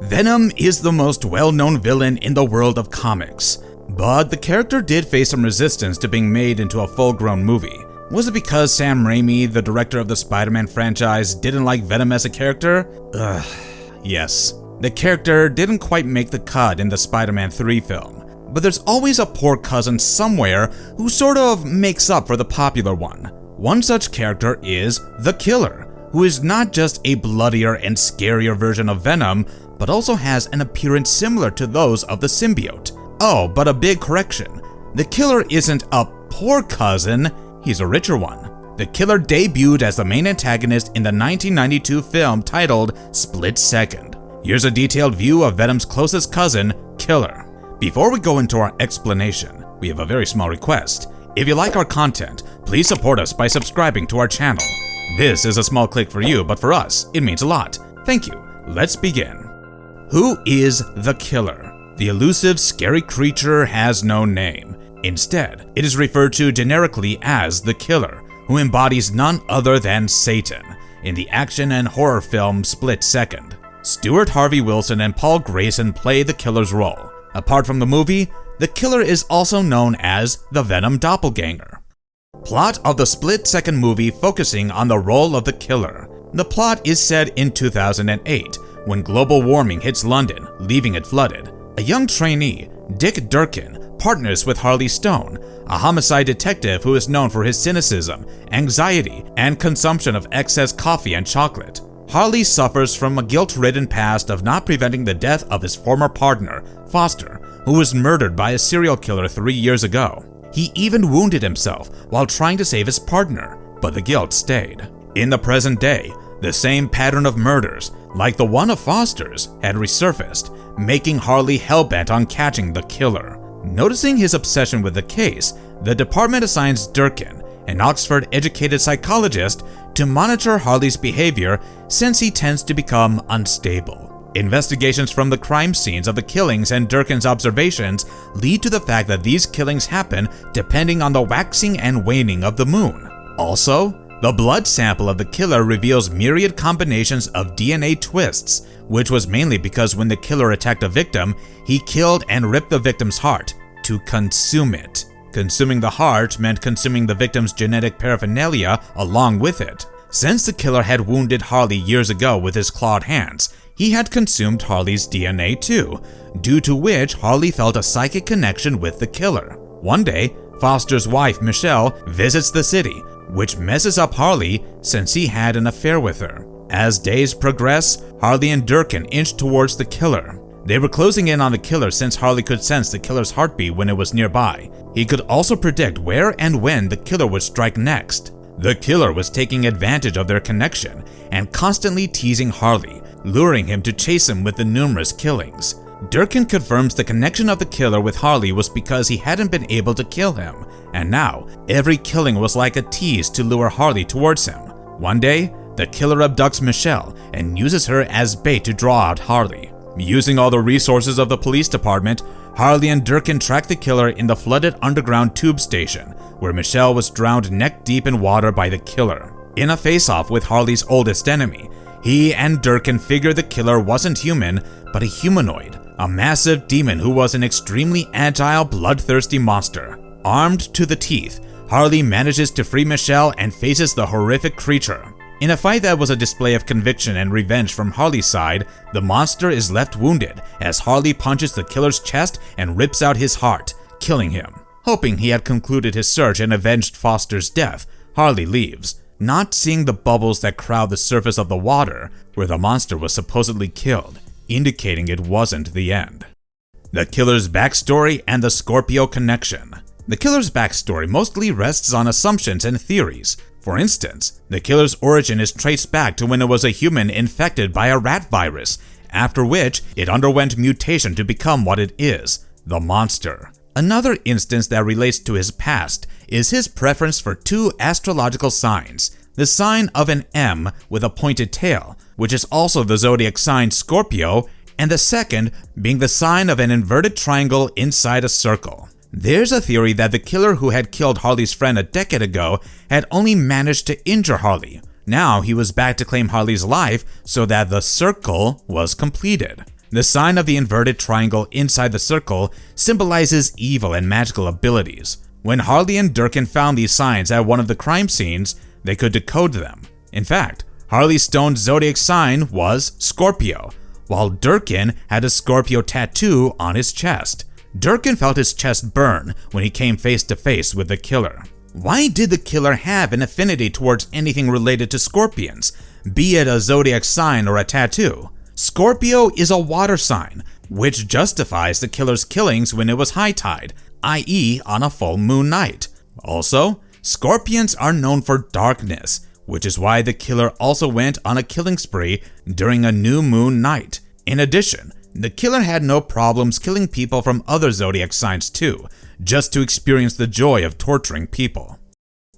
Venom is the most well-known villain in the world of comics, but the character did face some resistance to being made into a full-grown movie. Was it because Sam Raimi, the director of the Spider-Man franchise, didn't like Venom as a character? Yes. The character didn't quite make the cut in the Spider-Man 3 film, but there's always a poor cousin somewhere who sort of makes up for the popular one. One such character is the Killer, who is not just a bloodier and scarier version of Venom, but also has an appearance similar to those of the symbiote. Oh, but a big correction. The Killer isn't a poor cousin, he's a richer one. The Killer debuted as the main antagonist in the 1992 film titled Split Second. Here's a detailed view of Venom's closest cousin, Killer. Before we go into our explanation, we have a very small request. If you like our content, please support us by subscribing to our channel. This is a small click for you, but for us, it means a lot. Thank you. Let's begin. Who is the Killer? The elusive, scary creature has no name. Instead, it is referred to generically as the Killer, who embodies none other than Satan in the action and horror film Split Second. Stuart Harvey Wilson and Paul Grayson play the Killer's role. Apart from the movie, the Killer is also known as the Venom Doppelganger. Plot of the Split Second movie focusing on the role of the Killer. The plot is set in 2008, when global warming hits London, leaving it flooded. A young trainee, Dick Durkin, partners with Harley Stone, a homicide detective who is known for his cynicism, anxiety, and consumption of excess coffee and chocolate. Harley suffers from a guilt-ridden past of not preventing the death of his former partner, Foster, who was murdered by a serial killer 3 years ago. He even wounded himself while trying to save his partner, but the guilt stayed. In the present day, the same pattern of murders, like the one of Foster's, had resurfaced, making Harley hellbent on catching the Killer. Noticing his obsession with the case, the department assigns Durkin, an Oxford-educated psychologist, to monitor Harley's behavior since he tends to become unstable. Investigations from the crime scenes of the killings and Durkin's observations lead to the fact that these killings happen depending on the waxing and waning of the moon. Also, the blood sample of the Killer reveals myriad combinations of DNA twists, which was mainly because when the Killer attacked a victim, he killed and ripped the victim's heart to consume it. Consuming the heart meant consuming the victim's genetic paraphernalia along with it. Since the Killer had wounded Harley years ago with his clawed hands, he had consumed Harley's DNA too, due to which Harley felt a psychic connection with the Killer. One day, Foster's wife, Michelle, visits the city, which messes up Harley since he had an affair with her. As days progress, Harley and Durkin inch towards the Killer. They were closing in on the Killer since Harley could sense the Killer's heartbeat when it was nearby. He could also predict where and when the Killer would strike next. The Killer was taking advantage of their connection and constantly teasing Harley, luring him to chase him with the numerous killings. Durkin confirms the connection of the Killer with Harley was because he hadn't been able to kill him, and now every killing was like a tease to lure Harley towards him. One day, the Killer abducts Michelle and uses her as bait to draw out Harley. Using all the resources of the police department, Harley and Durkin track the Killer in the flooded underground tube station, where Michelle was drowned neck-deep in water by the Killer. In a face-off with Harley's oldest enemy, he and Durkin figure the Killer wasn't human, but a humanoid, a massive demon who was an extremely agile, bloodthirsty monster. Armed to the teeth, Harley manages to free Michelle and faces the horrific creature. In a fight that was a display of conviction and revenge from Harley's side, the monster is left wounded as Harley punches the Killer's chest and rips out his heart, killing him. Hoping he had concluded his search and avenged Foster's death, Harley leaves, not seeing the bubbles that crowd the surface of the water where the monster was supposedly killed, indicating it wasn't the end. The Killer's backstory and the Scorpio connection. The Killer's backstory mostly rests on assumptions and theories. For instance, the Killer's origin is traced back to when it was a human infected by a rat virus, after which it underwent mutation to become what it is, the monster. Another instance that relates to his past is his preference for two astrological signs, the sign of an M with a pointed tail, which is also the zodiac sign Scorpio, and the second being the sign of an inverted triangle inside a circle. There's a theory that the Killer who had killed Harley's friend a decade ago had only managed to injure Harley. Now he was back to claim Harley's life so that the circle was completed. The sign of the inverted triangle inside the circle symbolizes evil and magical abilities. When Harley and Durkin found these signs at one of the crime scenes, they could decode them. In fact, Harley's stone zodiac sign was Scorpio, while Durkin had a Scorpio tattoo on his chest. Durkin felt his chest burn when he came face to face with the killer. Why did the killer have an affinity towards anything related to scorpions, be it a zodiac sign or a tattoo? Scorpio is a water sign, which justifies the killer's killings when it was high tide, i.e. on a full moon night. Also, scorpions are known for darkness, which is why the killer also went on a killing spree during a new moon night. In addition, the killer had no problems killing people from other zodiac signs too, just to experience the joy of torturing people.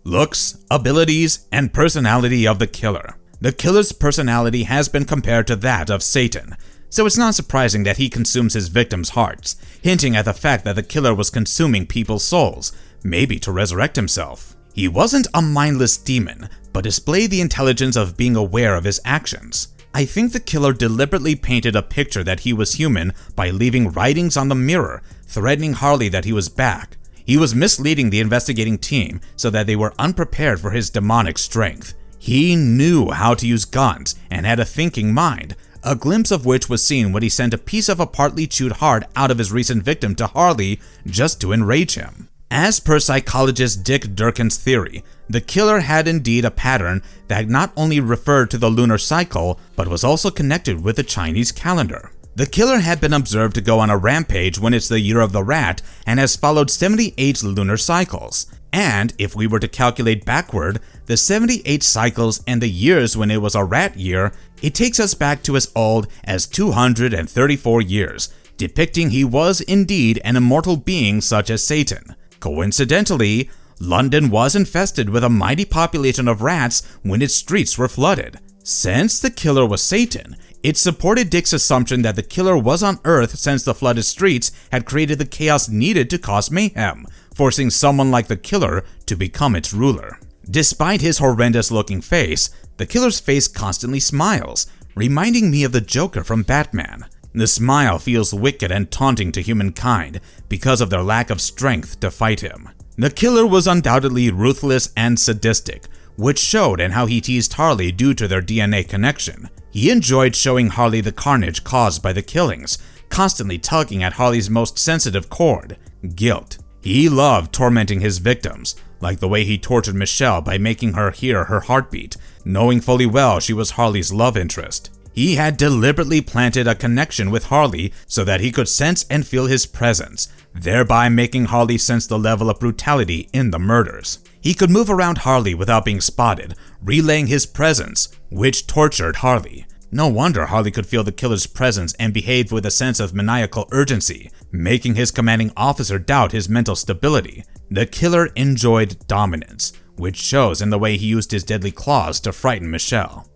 Looks, abilities, and personality of the killer. The killer's personality has been compared to that of Satan, so it's not surprising that he consumes his victims' hearts, hinting at the fact that the killer was consuming people's souls, maybe to resurrect himself. He wasn't a mindless demon, but displayed the intelligence of being aware of his actions. I think the killer deliberately painted a picture that he was human by leaving writings on the mirror, threatening Harley that he was back. He was misleading the investigating team so that they were unprepared for his demonic strength. He knew how to use guns and had a thinking mind, a glimpse of which was seen when he sent a piece of a partly chewed heart out of his recent victim to Harley just to enrage him. As per psychologist Dick Durkin's theory, the killer had indeed a pattern that not only referred to the lunar cycle, but was also connected with the Chinese calendar. The killer had been observed to go on a rampage when it's the year of the rat and has followed 78 lunar cycles. And if we were to calculate backward, the 78 cycles and the years when it was a rat year, it takes us back to as old as 234 years, depicting he was indeed an immortal being such as Satan. Coincidentally, London was infested with a mighty population of rats when its streets were flooded. Since the killer was Satan, it supported Dick's assumption that the killer was on Earth since the flooded streets had created the chaos needed to cause mayhem, forcing someone like the killer to become its ruler. Despite his horrendous-looking face, the killer's face constantly smiles, reminding me of the Joker from Batman. The smile feels wicked and taunting to humankind because of their lack of strength to fight him. The killer was undoubtedly ruthless and sadistic, which showed in how he teased Harley due to their DNA connection. He enjoyed showing Harley the carnage caused by the killings, constantly tugging at Harley's most sensitive chord, guilt. He loved tormenting his victims, like the way he tortured Michelle by making her hear her heartbeat, knowing fully well she was Harley's love interest. He had deliberately planted a connection with Harley so that he could sense and feel his presence, thereby making Harley sense the level of brutality in the murders. He could move around Harley without being spotted, relaying his presence, which tortured Harley. No wonder Harley could feel the killer's presence and behaved with a sense of maniacal urgency, making his commanding officer doubt his mental stability. The killer enjoyed dominance, which shows in the way he used his deadly claws to frighten Michelle.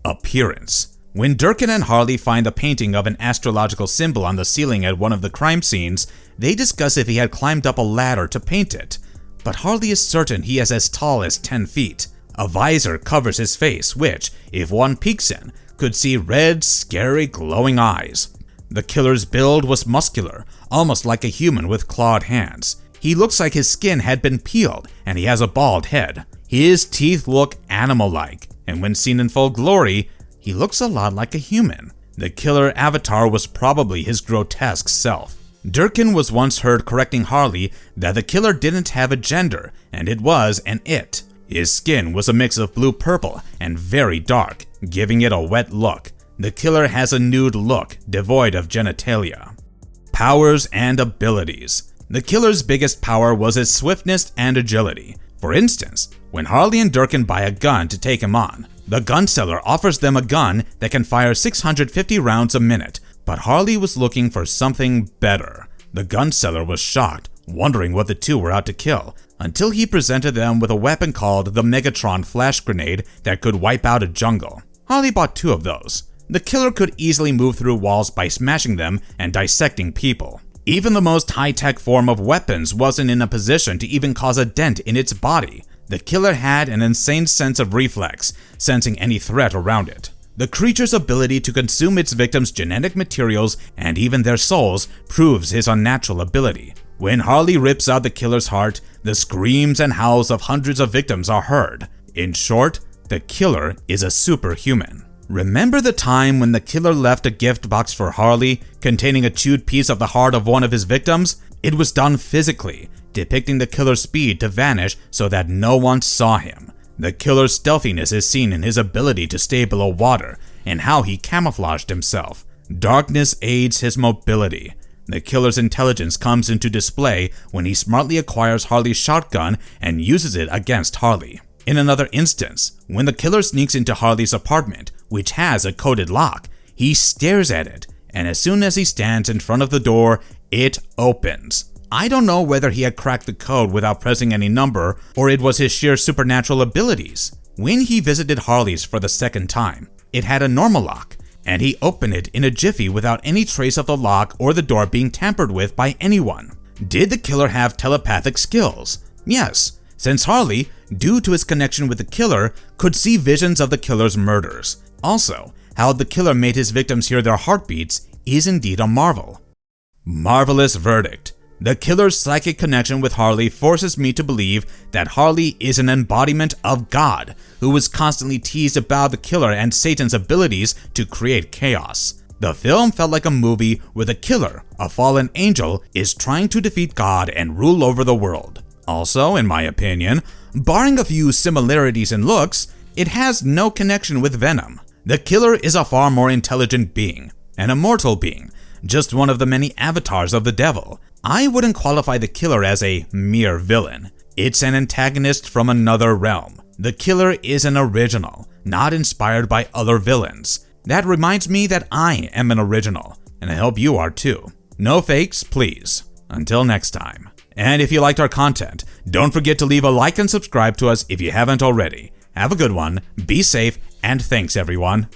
Appearance. When Durkin and Harley find a painting of an astrological symbol on the ceiling at one of the crime scenes, they discuss if he had climbed up a ladder to paint it. But Harley is certain he is as tall as 10 feet. A visor covers his face, which, if one peeks in, could see red, scary, glowing eyes. The killer's build was muscular, almost like a human with clawed hands. He looks like his skin had been peeled, and he has a bald head. His teeth look animal-like, and when seen in full glory, he looks a lot like a human. The killer avatar was probably his grotesque self. Durkin was once heard correcting Harley that the killer didn't have a gender, and it was an it. His skin was a mix of blue-purple and very dark, giving it a wet look. The killer has a nude look, devoid of genitalia. Powers and abilities. The killer's biggest power was his swiftness and agility. For instance, when Harley and Durkin buy a gun to take him on, the gun seller offers them a gun that can fire 650 rounds a minute, but Harley was looking for something better. The gun seller was shocked, wondering what the two were out to kill, until he presented them with a weapon called the Megatron flash grenade that could wipe out a jungle. Harley bought 2 of those. The killer could easily move through walls by smashing them and dissecting people. Even the most high-tech form of weapons wasn't in a position to even cause a dent in its body. The killer had an insane sense of reflex, sensing any threat around it. The creature's ability to consume its victims' genetic materials and even their souls proves his unnatural ability. When Harley rips out the killer's heart, the screams and howls of hundreds of victims are heard. In short, the killer is a superhuman. Remember the time when the killer left a gift box for Harley containing a chewed piece of the heart of one of his victims? It was done physically, depicting the killer's speed to vanish so that no one saw him. The killer's stealthiness is seen in his ability to stay below water and how he camouflaged himself. Darkness aids his mobility. The killer's intelligence comes into display when he smartly acquires Harley's shotgun and uses it against Harley. In another instance, when the killer sneaks into Harley's apartment, which has a coded lock, he stares at it, and as soon as he stands in front of the door, it opens. I don't know whether he had cracked the code without pressing any number, or it was his sheer supernatural abilities. When he visited Harley's for the second time, it had a normal lock, and he opened it in a jiffy without any trace of the lock or the door being tampered with by anyone. Did the killer have telepathic skills? Yes, since Harley, due to his connection with the killer, could see visions of the killer's murders. Also, how the killer made his victims hear their heartbeats is indeed a marvel. Marvelous verdict. The killer's psychic connection with Harley forces me to believe that Harley is an embodiment of God, who was constantly teased about the killer and Satan's abilities to create chaos. The film felt like a movie where the killer, a fallen angel, is trying to defeat God and rule over the world. Also, in my opinion, barring a few similarities in looks, it has no connection with Venom. The killer is a far more intelligent being, an immortal being, just one of the many avatars of the devil. I wouldn't qualify the killer as a mere villain. It's an antagonist from another realm. The killer is an original, not inspired by other villains. That reminds me that I am an original, and I hope you are too. No fakes, please. Until next time. And if you liked our content, don't forget to leave a like and subscribe to us if you haven't already. Have a good one, be safe, and thanks everyone.